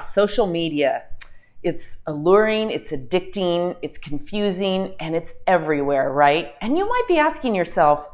Social media. It's alluring, it's addicting, it's confusing, and it's everywhere, right? And you might be asking yourself,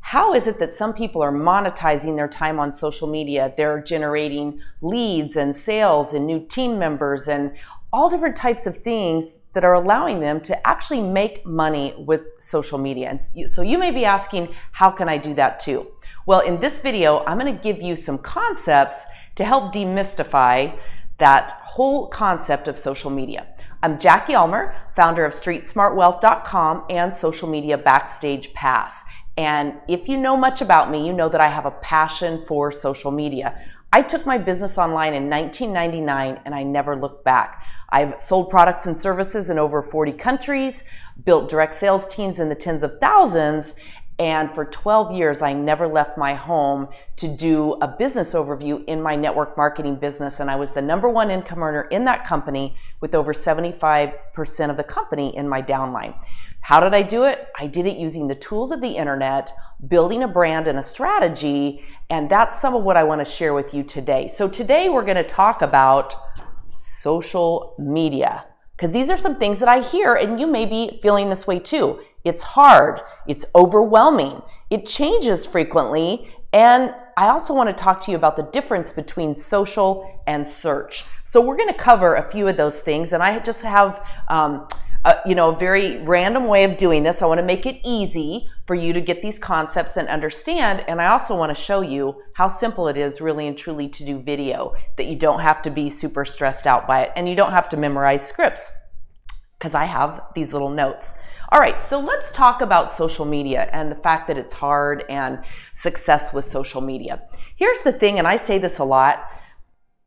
how is it that some people are monetizing their time on social media? They're generating leads and sales and new team members and all different types of things that are allowing them to actually make money with social media. And so you may be asking, how can I do that too? Well, in this video, I'm going to give you some concepts to help demystify that whole concept of social media. I'm Jackie Ulmer, founder of StreetSmartWealth.com and Social Media Backstage Pass. And if you know much about me, you know that I have a passion for social media. I took my business online in 1999 and I never looked back. I've sold products and services in over 40 countries, built direct sales teams in the tens of thousands, and for 12 years, I never left my home to do a business overview in my network marketing business. And I was the #1 income earner in that company with over 75% of the company in my downline. How did I do it? I did it using the tools of the internet, building a brand and a strategy. And that's some of what I want to share with you today. So today we're going to talk about social media, because these are some things that I hear, and you may be feeling this way too. It's hard, it's overwhelming, it changes frequently, and I also want to talk to you about the difference between social and search. So we're going to cover a few of those things, and I just have a very random way of doing this. I want to make it easy for you to get these concepts and understand, and I also want to show you how simple it is really and truly to do video, that you don't have to be super stressed out by it, and you don't have to memorize scripts, because I have these little notes. All right, so let's talk about social media and the fact that it's hard and success with social media. Here's the thing, and I say this a lot,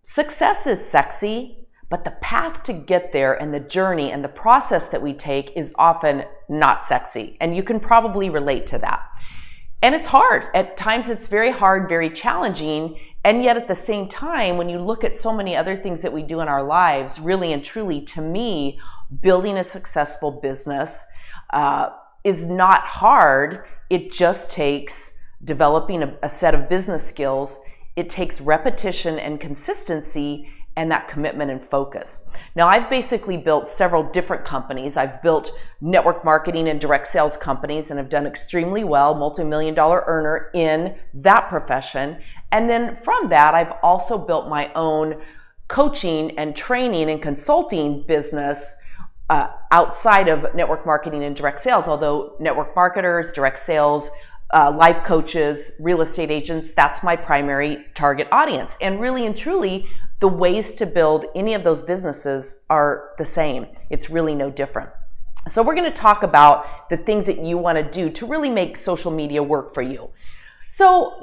success is sexy, but the path to get there and the journey and the process that we take is often not sexy. And you can probably relate to that. And it's hard. At times it's very hard, very challenging. And yet at the same time, when you look at so many other things that we do in our lives, really and truly, to me, building a successful business is not hard. It just takes developing a set of business skills. It takes repetition and consistency and that commitment and focus. Now, I've basically built several different companies. I've built network marketing and direct sales companies, and have done extremely well, multi-million-dollar earner in that profession. And then from that, I've also built my own coaching and training and consulting business outside of network marketing and direct sales, although network marketers, direct sales, life coaches, real estate agents, that's my primary target audience. And really and truly, the ways to build any of those businesses are the same. It's really no different. So we're going to talk about the things that you want to do to really make social media work for you. So,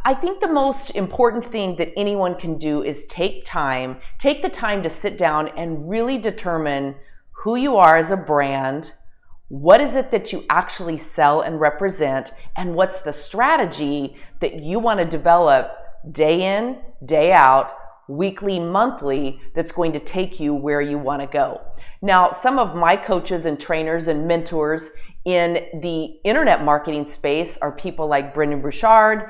I think the most important thing that anyone can do is take the time to sit down and really determine who you are as a brand, what is it that you actually sell and represent, and what's the strategy that you want to develop day in, day out, weekly, monthly, that's going to take you where you want to go. Now, some of my coaches and trainers and mentors in the internet marketing space are people like Brendon Burchard,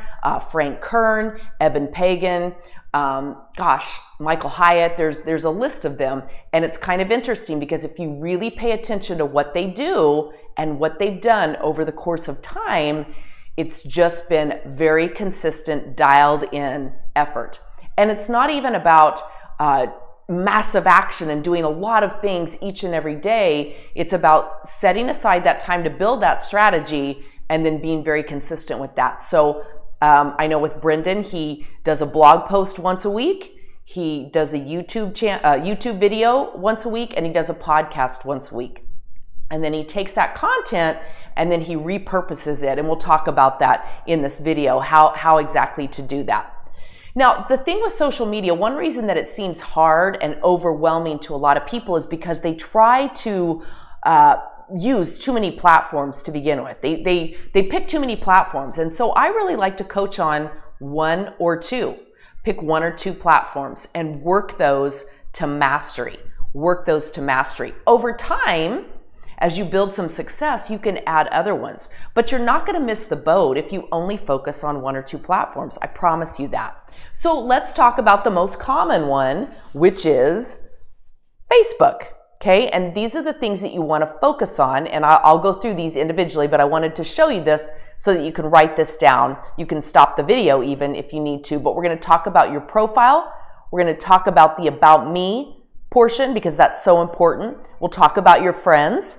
Frank Kern, Eben Pagan, Michael Hyatt. There's a list of them, and it's kind of interesting because if you really pay attention to what they do and what they've done over the course of time, it's just been very consistent, dialed in effort. And it's not even about massive action and doing a lot of things each and every day. It's about setting aside that time to build that strategy and then being very consistent with that. So I know with Brendon, he does a blog post once a week. He does a YouTube video once a week, and he does a podcast once a week. And then he takes that content and then he repurposes it. And we'll talk about that in this video, how exactly to do that. Now, the thing with social media, one reason that it seems hard and overwhelming to a lot of people is because they try to use too many platforms to begin with. They pick too many platforms. And so I really like to coach on one or two. Pick one or two platforms and work those to mastery. Over time, As you build some success, you can add other ones. But you're not going to miss the boat if you only focus on 1 or 2 platforms. I promise you that. So let's talk about the most common one, which is Facebook. Okay, and these are the things that you want to focus on, and I'll go through these individually, but I wanted to show you this so that you can write this down. You can stop the video even if you need to, but we're going to talk about your profile. We're going to talk about the About Me portion because that's so important. We'll talk about your friends,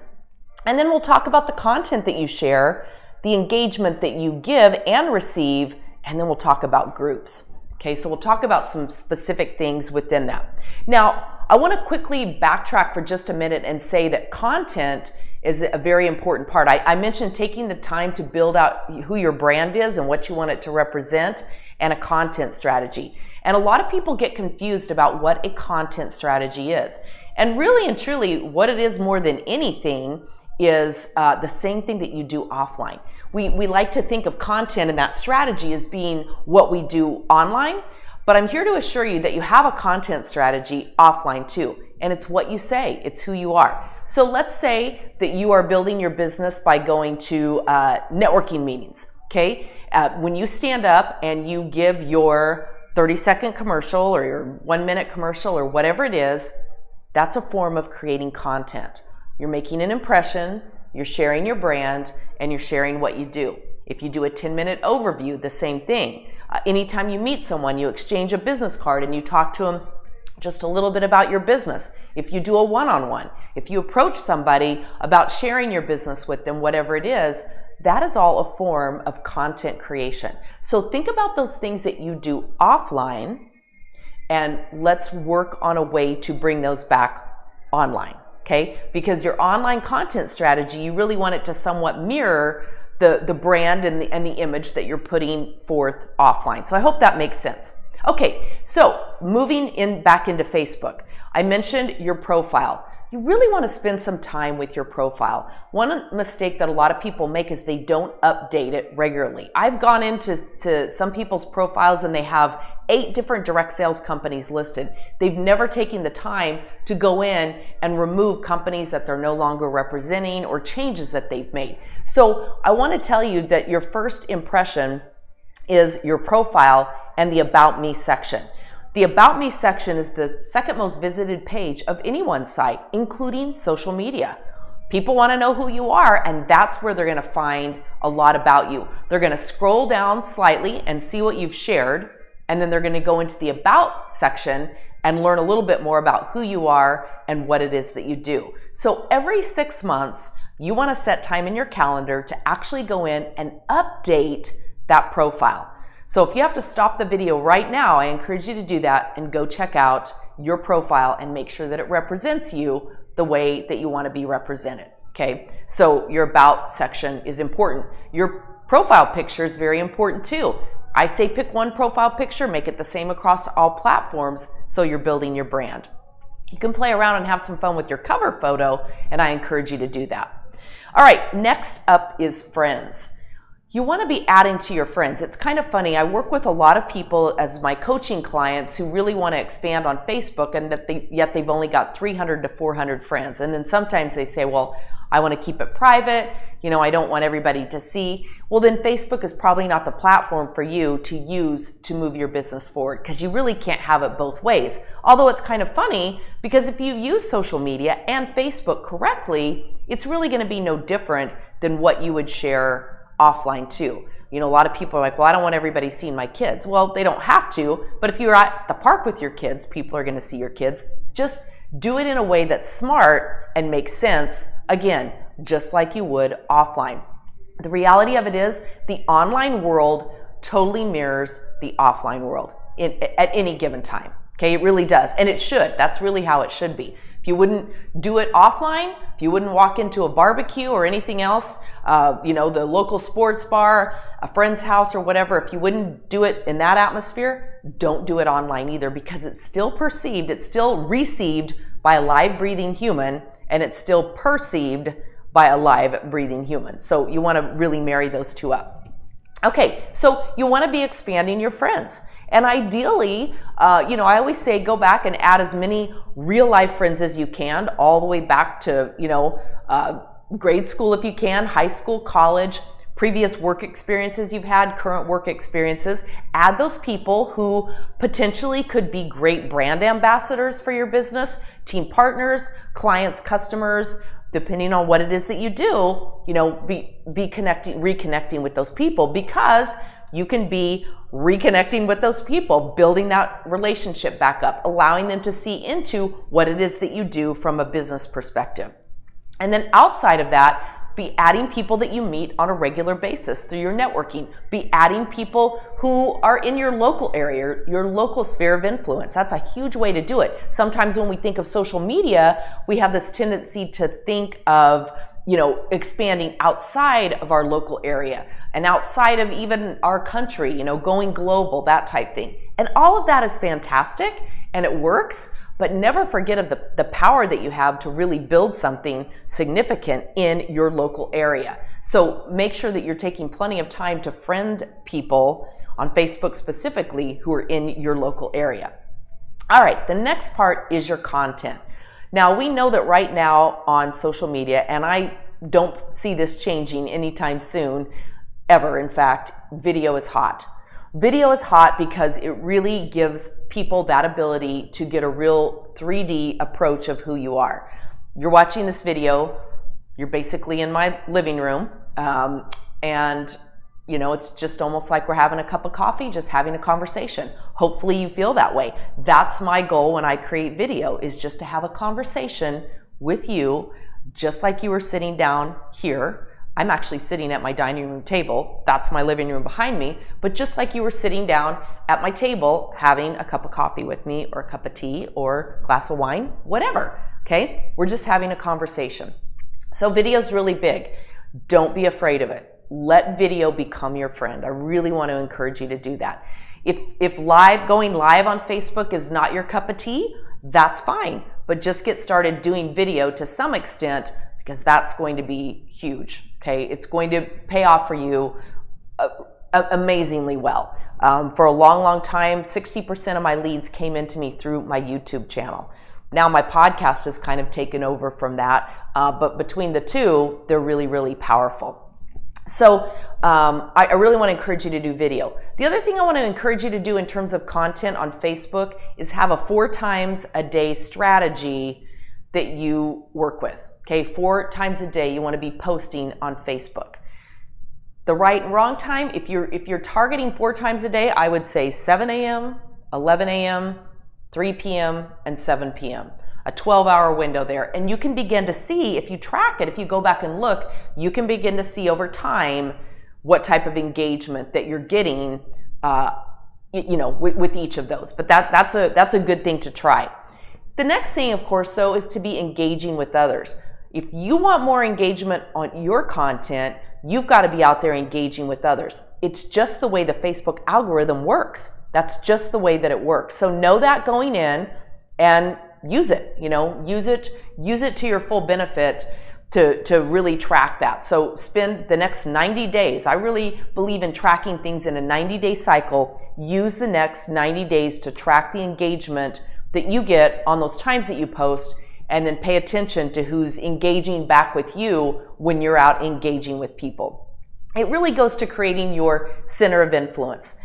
and then we'll talk about the content that you share, the engagement that you give and receive, and then we'll talk about groups. Okay, so we'll talk about some specific things within that. Now, I want to quickly backtrack for just a minute and say that content is a very important part. I mentioned taking the time to build out who your brand is and what you want it to represent and a content strategy. And a lot of people get confused about what a content strategy is. And really and truly, what it is more than anything is the same thing that you do offline. We like to think of content and that strategy as being what we do online, but I'm here to assure you that you have a content strategy offline too, and it's what you say, it's who you are. So let's say that you are building your business by going to networking meetings, okay? When you stand up and you give your 30-second commercial or your 1-minute commercial or whatever it is, that's a form of creating content. You're making an impression, you're sharing your brand, and you're sharing what you do. If you do a 10-minute overview, the same thing. Anytime you meet someone, you exchange a business card and you talk to them just a little bit about your business. If you do a one-on-one, if you approach somebody about sharing your business with them, whatever it is, that is all a form of content creation. So think about those things that you do offline, and let's work on a way to bring those back online, okay? Because your online content strategy, you really want it to somewhat mirror the brand and the image that you're putting forth offline. So I hope that makes sense. Okay, so moving back into Facebook. I mentioned your profile. You really want to spend some time with your profile. One mistake that a lot of people make is they don't update it regularly. I've gone into some people's profiles and they have 8 different direct sales companies listed. They've never taken the time to go in and remove companies that they're no longer representing or changes that they've made. So I want to tell you that your first impression is your profile and the About Me section. The About Me section is the second most visited page of anyone's site, including social media. People want to know who you are, and that's where they're going to find a lot about you. They're going to scroll down slightly and see what you've shared, and then they're going to go into the About section and learn a little bit more about who you are and what it is that you do. So every 6 months, you want to set time in your calendar to actually go in and update that profile. So if you have to stop the video right now, I encourage you to do that and go check out your profile and make sure that it represents you the way that you want to be represented, okay? So your About section is important. Your profile picture is very important too. I say pick one profile picture, make it the same across all platforms so you're building your brand. You can play around and have some fun with your cover photo, and I encourage you to do that. All right, next up is friends. You want to be adding to your friends. It's kind of funny. I work with a lot of people as my coaching clients who really want to expand on Facebook, and yet they've only got 300 to 400 friends. And then sometimes they say, well, I want to keep it private. You know, I don't want everybody to see. Well, then Facebook is probably not the platform for you to use to move your business forward, because you really can't have it both ways. Although it's kind of funny, because if you use social media and Facebook correctly, it's really going to be no different than what you would share offline too. You know, a lot of people are like, well, I don't want everybody seeing my kids. Well, they don't have to, but if you're at the park with your kids, people are going to see your kids. Just do it in a way that's smart and makes sense, again, just like you would offline. The reality of it is the online world totally mirrors the offline world at any given time. Okay, it really does, and it should. That's really how it should be. If you wouldn't do it offline, if you wouldn't walk into a barbecue or anything else, you know, the local sports bar, a friend's house or whatever, if you wouldn't do it in that atmosphere, don't do it online either, because it's still perceived, it's still received by a live breathing human, and it's still perceived by a live breathing human. So you want to really marry those two up. Okay, so you want to be expanding your friends. And ideally, you know, I always say go back and add as many real life friends as you can, all the way back to, you know, grade school if you can, high school, college, previous work experiences you've had, current work experiences. Add those people who potentially could be great brand ambassadors for your business, team partners, clients, customers, depending on what it is that you do, reconnecting with those people, because you can be reconnecting with those people, building that relationship back up, allowing them to see into what it is that you do from a business perspective. And then outside of that, be adding people that you meet on a regular basis through your networking. Be adding people who are in your local area, your local sphere of influence. That's a huge way to do it. Sometimes when we think of social media, we have this tendency to think of, expanding outside of our local area and outside of even our country, going global, that type thing. And all of that is fantastic and it works. But never forget of the power that you have to really build something significant in your local area. So make sure that you're taking plenty of time to friend people on Facebook specifically who are in your local area. All right, the next part is your content. Now, we know that right now on social media, and I don't see this changing anytime soon, ever, in fact, video is hot. Video is hot because it really gives people that ability to get a real 3D approach of who you are. You're watching this video, you're basically in my living room, and it's just almost like we're having a cup of coffee, just having a conversation. Hopefully you feel that way. That's my goal when I create video, is just to have a conversation with you, just like you were sitting down here. I'm actually sitting at my dining room table. That's my living room behind me. But just like you were sitting down at my table, having a cup of coffee with me, or a cup of tea, or a glass of wine, whatever, okay? We're just having a conversation. So video's really big. Don't be afraid of it. Let video become your friend. I really want to encourage you to do that. If going live on Facebook is not your cup of tea, that's fine. But just get started doing video to some extent, because that's going to be huge, okay? It's going to pay off for you amazingly well. For a long, long time, 60% of my leads came into me through my YouTube channel. Now my podcast has kind of taken over from that, but between the two, they're really, really powerful. So I really want to encourage you to do video. The other thing I want to encourage you to do in terms of content on Facebook is have a 4 times a day strategy that you work with. Okay, 4 times a day you want to be posting on Facebook. The right and wrong time, if you're targeting 4 times a day, I would say 7 a.m., 11 a.m., 3 p.m., and 7 p.m. A 12-hour window there. And you can begin to see, if you track it, if you go back and look, you can begin to see over time what type of engagement that you're getting with each of those. But that's a good thing to try. The next thing, of course, though, is to be engaging with others. If you want more engagement on your content, you've got to be out there engaging with others. It's just the way the Facebook algorithm works. That's just the way that it works. So know that going in and use it, use it to your full benefit to really track that. So spend the next 90 days. I really believe in tracking things in a 90-day cycle. Use the next 90 days to track the engagement that you get on those times that you post, and then pay attention to who's engaging back with you when you're out engaging with people. It really goes to creating your center of influence.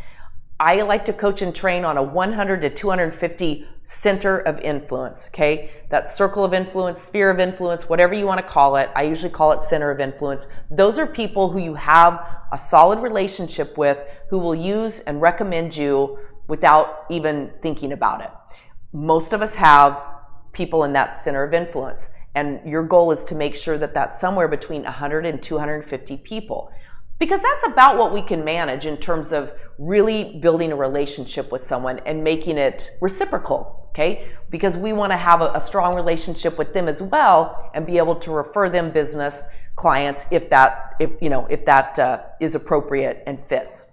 I like to coach and train on a 100 to 250 center of influence, okay? That circle of influence, sphere of influence, whatever you want to call it. I usually call it center of influence. Those are people who you have a solid relationship with, who will use and recommend you without even thinking about it. Most of us have people in that center of influence, and your goal is to make sure that that's somewhere between 100 and 250 people, because that's about what we can manage in terms of really building a relationship with someone and making it reciprocal, okay? Because we want to have a strong relationship with them as well and be able to refer them business clients if that is appropriate and fits.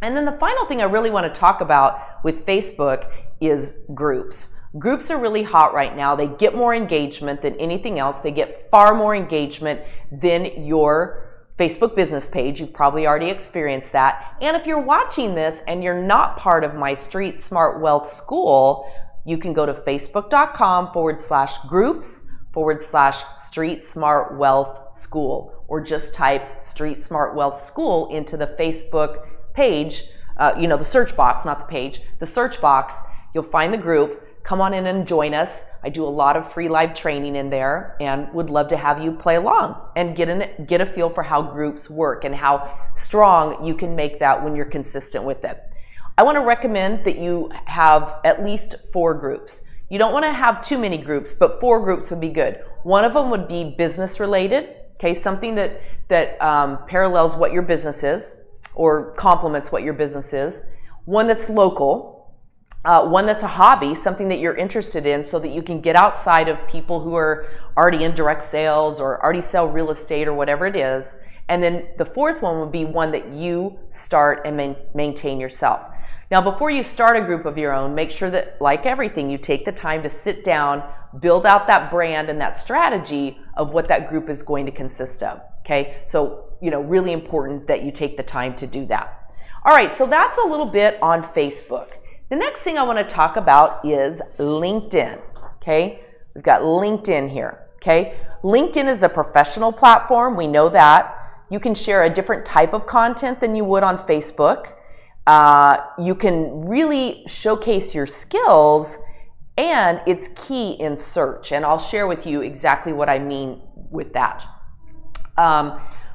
And then the final thing I really want to talk about with Facebook is groups. Groups are really hot right now. They get more engagement than anything else. They get far more engagement than your Facebook business page. You've probably already experienced that. And if you're watching this and you're not part of my Street Smart Wealth School, you can go to facebook.com/groups/ Street Smart Wealth School, or just type Street Smart Wealth School into the Facebook page, the search box, not the page, the search box. You'll find the group. Come on in and join us. I do a lot of free live training in there and would love to have you play along and get a feel for how groups work and how strong you can make that when you're consistent with it. I want to recommend that you have at least 4 groups. You don't want to have too many groups, but 4 groups would be good. One of them would be business related, okay, something that parallels what your business is or complements what your business is. One that's local. One that's a hobby, something that you're interested in so that you can get outside of people who are already in direct sales or already sell real estate or whatever it is. And then the 4th one would be one that you start and maintain yourself. Now, before you start a group of your own, make sure that, like everything, you take the time to sit down, build out that brand and that strategy of what that group is going to consist of, okay? So, really important that you take the time to do that. All right, so that's a little bit on Facebook. The next thing I want to talk about is LinkedIn, okay? We've got LinkedIn here, okay? LinkedIn is a professional platform. We know that. You can share a different type of content than you would on Facebook. You can really showcase your skills, and it's key in search. And I'll share with you exactly what I mean with that.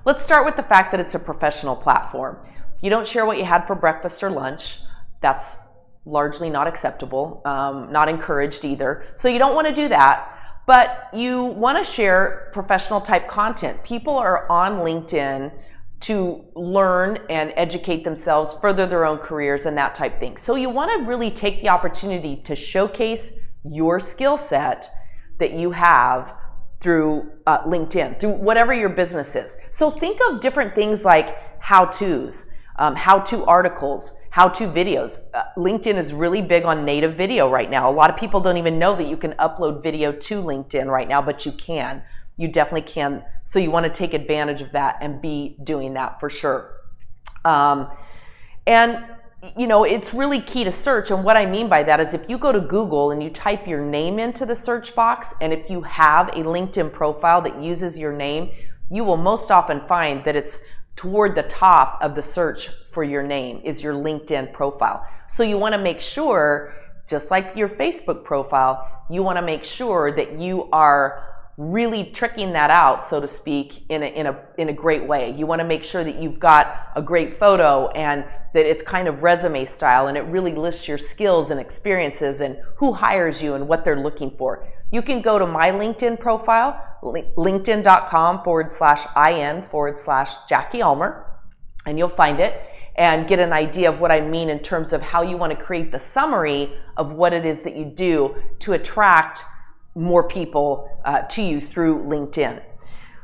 Let's start with the fact that it's a professional platform. You don't share what you had for breakfast or lunch. That's largely not acceptable, not encouraged either. So you don't want to do that, but you want to share professional type content. People are on LinkedIn to learn and educate themselves, further their own careers and that type thing. So you want to really take the opportunity to showcase your skill set that you have through LinkedIn, through whatever your business is. So think of different things like how-tos, how-to articles, how-to videos. LinkedIn is really big on native video right now. A lot of people don't even know that you can upload video to LinkedIn right now, but you can. You definitely can. So you want to take advantage of that and be doing that for sure. It's really key to search. And what I mean by that is if you go to Google and you type your name into the search box, and if you have a LinkedIn profile that uses your name, you will most often find that it's toward the top of the search for your name is your LinkedIn profile. So you want to make sure, just like your Facebook profile, you want to make sure that you are really tricking that out, so to speak, in a great way. You want to make sure that you've got a great photo and that it's kind of resume style and it really lists your skills and experiences and who hires you and what they're looking for. You can go to my LinkedIn profile, linkedin.com/in/Jackie Ulmer, and you'll find it and get an idea of what I mean in terms of how you want to create the summary of what it is that you do to attract more people to you through LinkedIn.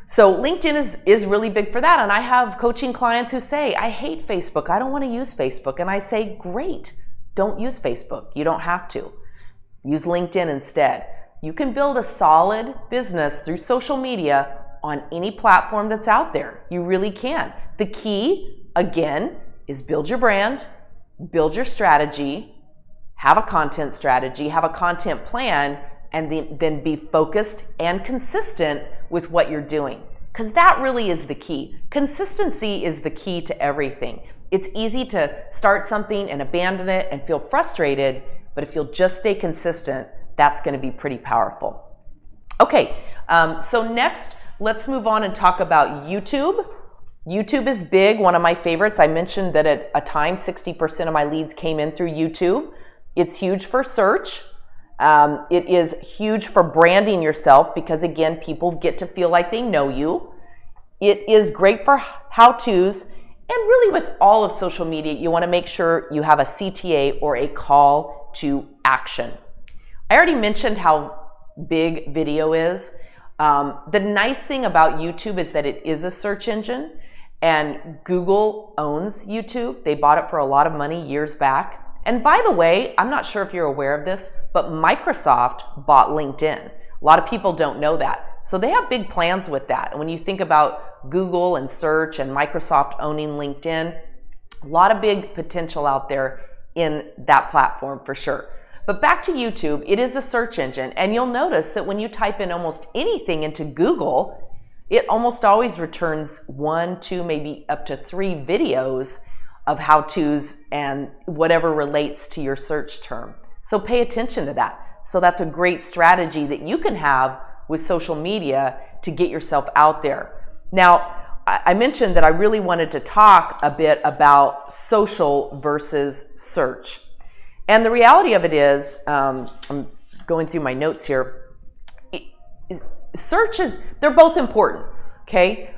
So LinkedIn is really big for that. And I have coaching clients who say, I hate Facebook. I don't want to use Facebook. And I say, great, don't use Facebook. You don't have to. Use LinkedIn instead. You can build a solid business through social media on any platform that's out there. You really can. The key, again, is build your brand, build your strategy, have a content strategy, have a content plan, and then be focused and consistent with what you're doing. Because that really is the key. Consistency is the key to everything. It's easy to start something and abandon it and feel frustrated, but if you'll just stay consistent, that's going to be pretty powerful. Okay, so next, let's move on and talk about YouTube. YouTube is big, one of my favorites. I mentioned that at a time, 60% of my leads came in through YouTube. It's huge for search. It is huge for branding yourself because, again, people get to feel like they know you. It is great for how-tos. And really with all of social media, you want to make sure you have a CTA or a call to action. I already mentioned how big video is. The nice thing about YouTube is that it is a search engine, and Google owns YouTube. They bought it for a lot of money years back. And by the way, I'm not sure if you're aware of this, but Microsoft bought LinkedIn. A lot of people don't know that. So they have big plans with that. And when you think about Google and search and Microsoft owning LinkedIn, a lot of big potential out there in that platform for sure. But back to YouTube, it is a search engine, and you'll notice that when you type in almost anything into Google, it almost always returns 1, 2, maybe up to 3 videos of how-tos and whatever relates to your search term. So pay attention to that. So that's a great strategy that you can have with social media to get yourself out there. Now, I mentioned that I really wanted to talk a bit about social versus search. And the reality of it is, I'm going through my notes here, they're both important, okay?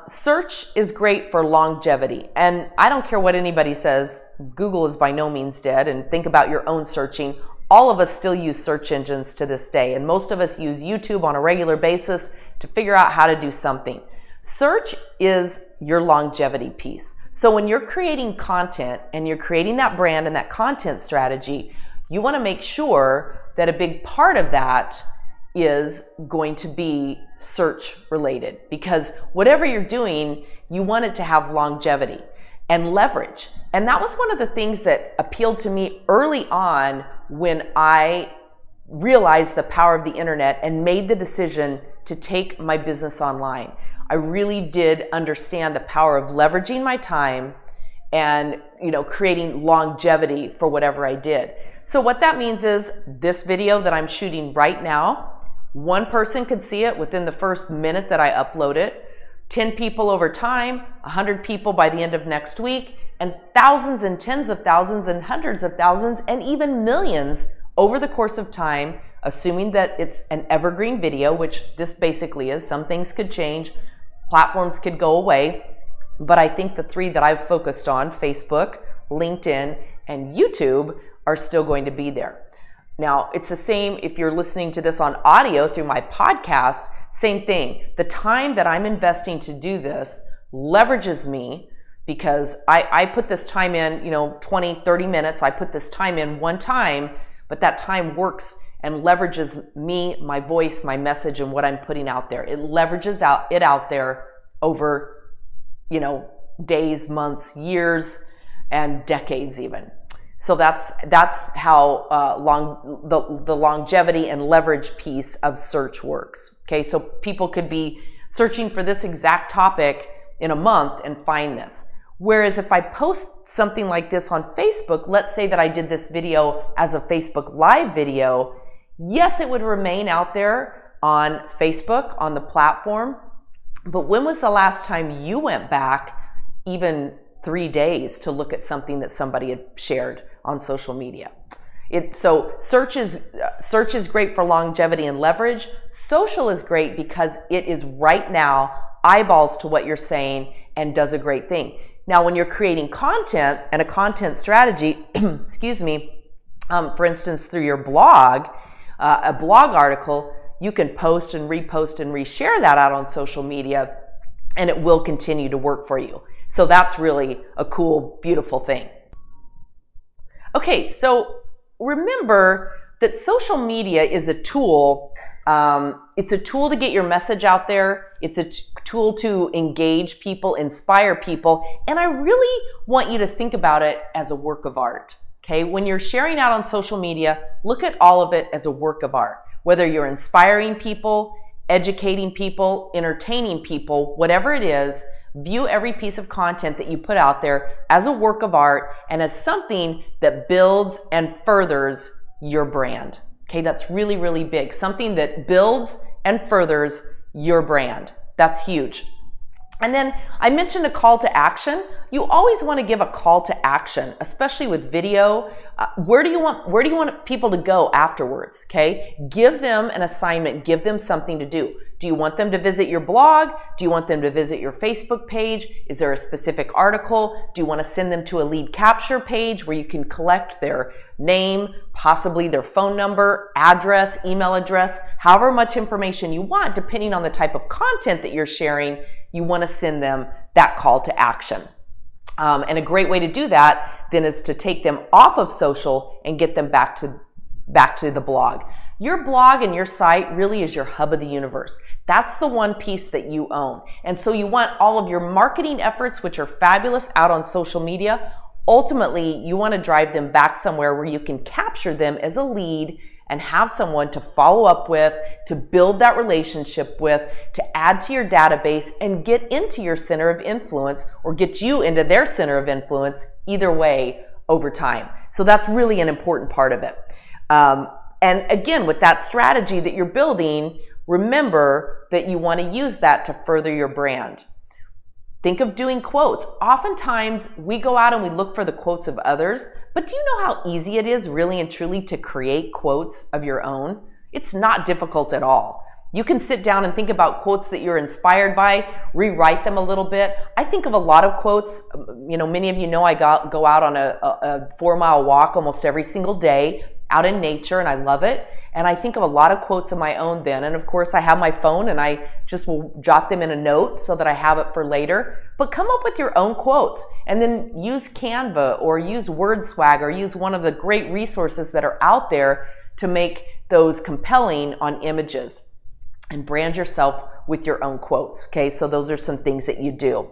Search is great for longevity. And I don't care what anybody says, Google is by no means dead, and think about your own searching. All of us still use search engines to this day, and most of us use YouTube on a regular basis to figure out how to do something. Search is your longevity piece. So when you're creating content and you're creating that brand and that content strategy, you want to make sure that a big part of that is going to be search related, because whatever you're doing, you want it to have longevity and leverage. And that was one of the things that appealed to me early on when I realized the power of the internet and made the decision to take my business online. I really did understand the power of leveraging my time and, creating longevity for whatever I did. So what that means is this video that I'm shooting right now, one person could see it within the first minute that I upload it, 10 people over time, 100 people by the end of next week, and thousands and tens of thousands and hundreds of thousands and even millions over the course of time, assuming that it's an evergreen video, which this basically is. Some things could change, platforms could go away, but I think the 3 that I've focused on, Facebook, LinkedIn, and YouTube, are still going to be there. Now, it's the same if you're listening to this on audio through my podcast, same thing. The time that I'm investing to do this leverages me because I put this time in, 20, 30 minutes. I put this time in one time, but that time works and leverages me, my voice, my message, and what I'm putting out there. It leverages it out there over, days, months, years, and decades even. So that's how the longevity and leverage piece of search works. Okay, so people could be searching for this exact topic in a month and find this. Whereas if I post something like this on Facebook, let's say that I did this video as a Facebook Live video, yes, it would remain out there on Facebook, on the platform, but when was the last time you went back even 3 days to look at something that somebody had shared on social media? So search is great for longevity and leverage. Social is great because it is right now eyeballs to what you're saying and does a great thing. Now, when you're creating content and a content strategy, excuse me, for instance, through your blog, a blog article, you can post and repost and reshare that out on social media, and it will continue to work for you. So that's really a cool, beautiful thing. Okay, so remember that social media is a tool. It's a tool to get your message out there. It's a tool to engage people, inspire people. And I really want you to think about it as a work of art. Okay, when you're sharing out on social media, look at all of it as a work of art. Whether you're inspiring people, educating people, entertaining people, whatever it is, view every piece of content that you put out there as a work of art and as something that builds and furthers your brand. Okay, that's really, really big. Something that builds and furthers your brand. That's huge. And then I mentioned a call to action. You always want to give a call to action, especially with video. Where do you want people to go afterwards? Okay, give them an assignment. Give them something to do. Do you want them to visit your blog? Do you want them to visit your Facebook page? Is there a specific article? Do you want to send them to a lead capture page where you can collect their name, possibly their phone number, address, email address, however much information you want, depending on the type of content that you're sharing, you want to send them that call to action. And a great way to do that then is to take them off of social and get them back to the blog. Your blog and your site really is your hub of the universe. That's the one piece that you own. And so you want all of your marketing efforts, which are fabulous out on social media, Ultimately, you want to drive them back somewhere where you can capture them as a lead and have someone to follow up with, to build that relationship with, to add to your database and get into your center of influence or get you into their center of influence, either way, over time. So that's really an important part of it. And again, with that strategy that you're building, remember that you want to use that to further your brand. Think of doing quotes. Oftentimes, we go out and we look for the quotes of others, but do you know how easy it is really and truly to create quotes of your own? It's not difficult at all. You can sit down and think about quotes that you're inspired by, rewrite them a little bit. I think of a lot of quotes. Many of you know I go out on a 4-mile walk almost every single day out in nature, and I love it. And I think of a lot of quotes of my own then. And of course, I have my phone and I just will jot them in a note so that I have it for later. But come up with your own quotes and then use Canva or use WordSwag or use one of the great resources that are out there to make those compelling on images. And brand yourself with your own quotes, okay? So those are some things that you do.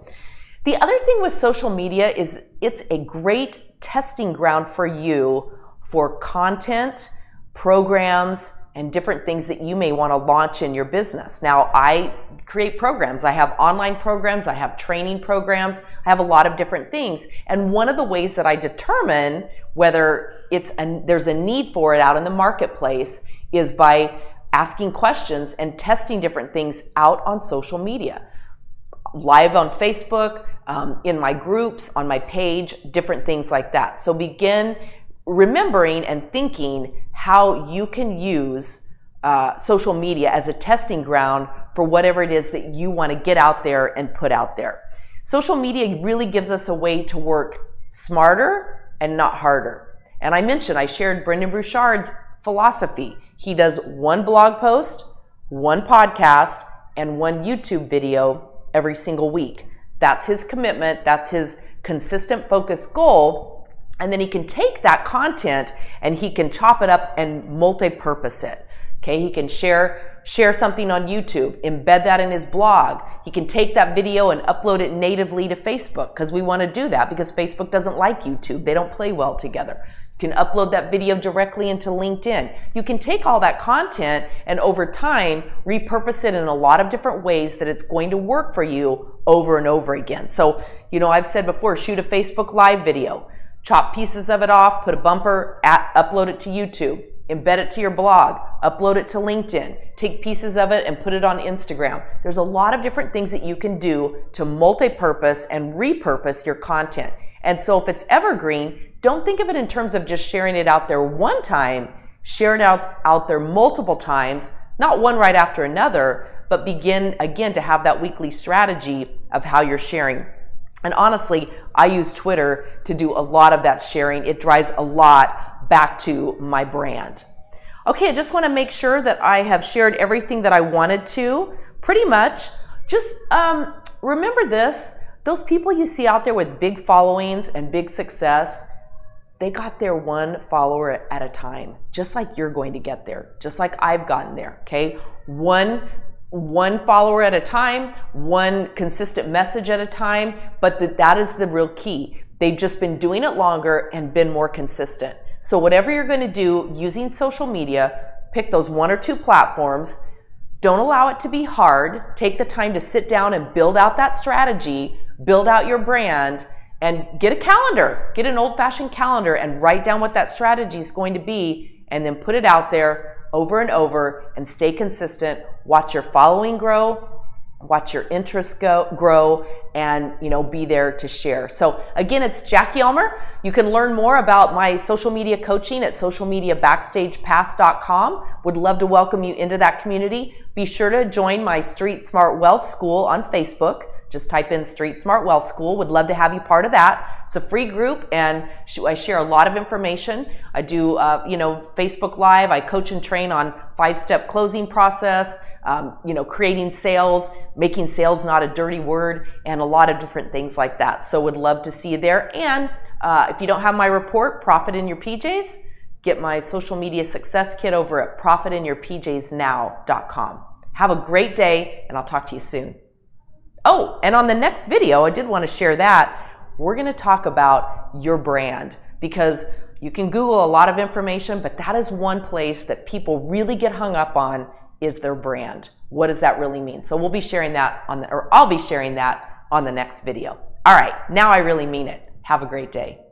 The other thing with social media is it's a great testing ground for you for content, programs, and different things that you may want to launch in your business. Now, I create programs. I have online programs. I have training programs. I have a lot of different things. And one of the ways that I determine whether there's a need for it out in the marketplace is by asking questions and testing different things out on social media. Live on Facebook, in my groups, on my page, different things like that. So begin remembering and thinking how you can use social media as a testing ground for whatever it is that you want to get out there and put out there. Social media really gives us a way to work smarter and not harder. And I shared Brendan Bouchard's philosophy. He does one blog post, one podcast, and one YouTube video every single week. That's his commitment. That's his consistent focused goal. And then he can take that content and he can chop it up and multi-purpose it. Okay, he can share something on YouTube, embed that in his blog. He can take that video and upload it natively to Facebook because we want to do that because Facebook doesn't like YouTube. They don't play well together. You can upload that video directly into LinkedIn. You can take all that content and over time repurpose it in a lot of different ways that it's going to work for you over and over again. So, I've said before, shoot a Facebook Live video, chop pieces of it off, put a bumper, upload it to YouTube, embed it to your blog, upload it to LinkedIn, take pieces of it and put it on Instagram. There's a lot of different things that you can do to multi-purpose and repurpose your content. And so if it's evergreen, don't think of it in terms of just sharing it out there one time, share it out there multiple times, not one right after another, but begin again to have that weekly strategy of how you're sharing. And honestly, I use Twitter to do a lot of that sharing. It drives a lot back to my brand. Okay, I just want to make sure that I have shared everything that I wanted to, pretty much. Just remember this, those people you see out there with big followings and big success, they got there one follower at a time, just like you're going to get there, just like I've gotten there, okay? One follower at a time, one consistent message at a time, but that is the real key. They've just been doing it longer and been more consistent. So whatever you're going to do using social media, pick those 1 or 2 platforms. Don't allow it to be hard. Take the time to sit down and build out that strategy, build out your brand, and get a calendar. Get an old-fashioned calendar and write down what that strategy is going to be and then put it out there over and over and stay consistent. Watch your following grow, watch your interests grow, and be there to share. So again, it's Jackie Elmer. You can learn more about my social media coaching at socialmediabackstagepass.com. Would love to welcome you into that community. Be sure to join my Street Smart Wealth School on Facebook. Just type in Street Smart Wealth School. Would love to have you part of that. It's a free group and I share a lot of information. I do, Facebook Live. I coach and train on 5-step closing process, creating sales, making sales not a dirty word, and a lot of different things like that. So would love to see you there. And if you don't have my report, Profit in Your PJs, get my social media success kit over at profitinyourpjsnow.com. Have a great day and I'll talk to you soon. Oh, and on the next video, I did want to share that. We're going to talk about your brand, because you can Google a lot of information, but that is one place that people really get hung up on, is their brand. What does that really mean? So we'll be sharing that I'll be sharing that on the next video. All right, now I really mean it. Have a great day.